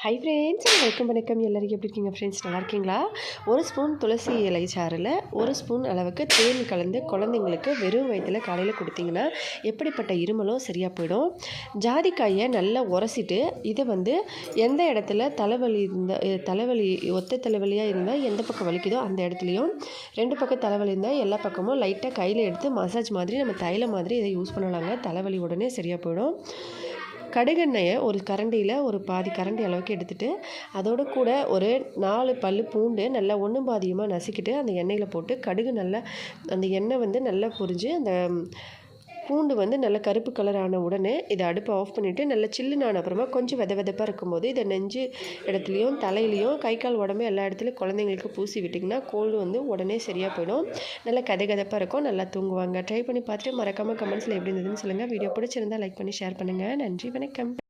Hi friends, வணக்கம் எல்லாருக்கும் எப்படி இருக்கீங்க ஃப்ரெண்ட்ஸ்? நல்லா இருக்கீங்களா? ஒரு ஸ்பூன் துளசி இலை சாறில் ஒரு ஸ்பூன் அளவுக்கு தேன் கலந்து குழந்தைங்களுக்கு வெறும் வயிற்றில் காலையில் கொடுத்தீங்கன்னா எப்படிப்பட்ட இருமலும் சரியாக போயிடும். ஜாதிக்காயை நல்லா உரசிட்டு இதை எந்த இடத்துல தலைவலி ஒத்த தலைவலியாக இருந்தால் எந்த பக்கம் வலிக்குதோ அந்த இடத்துலையும், 2 பக்கம் தலைவலி இருந்தால் எல்லா பக்கமும் லைட்டாக கையில் எடுத்து மசாஜ் மாதிரி நம்ம தைலம் மாதிரி இதை யூஸ் பண்ணலாங்க. தலைவலி உடனே சரியாக போயிடும். கடுகெண்ணெயை ஒரு கரண்டியில் ஒரு பாதி கரண்டி அளவுக்கு எடுத்துகிட்டு அதோடு கூட ஒரு 4 பல் பூண்டு நல்லா ஒன்று பாதியமாக நசுக்கிட்டு அந்த எண்ணெயில் போட்டு கடுகு நல்லா அந்த எண்ணெய் நல்லா பொரிஞ்சு அந்த பூண்டு நல்லா கருப்பு கலர் ஆன உடனே இதை அடுப்பை ஆஃப் பண்ணிவிட்டு நல்லா சில்லுன்னு ஆன அப்புறமா கொஞ்சம் வெதப்பாக இருக்கும்போது இதை நெஞ்சு இடத்துலையும் தலையிலையும் கை கால் உடம்பு எல்லா இடத்துலையும் குழந்தைங்களுக்கு பூசி விட்டிங்கன்னா கோல்டு உடனே சரியாக போயிடும். நல்லா கதப்பாக இருக்கும், நல்லா தூங்குவாங்க. ட்ரை பண்ணி பார்த்துட்டு மறக்காமல் கமெண்ட்ஸில் எப்படி இருந்ததுன்னு சொல்லுங்கள். வீடியோ பிடிச்சிருந்தால் லைக் பண்ணி ஷேர் பண்ணுங்கள். நன்றி, வணக்கம்.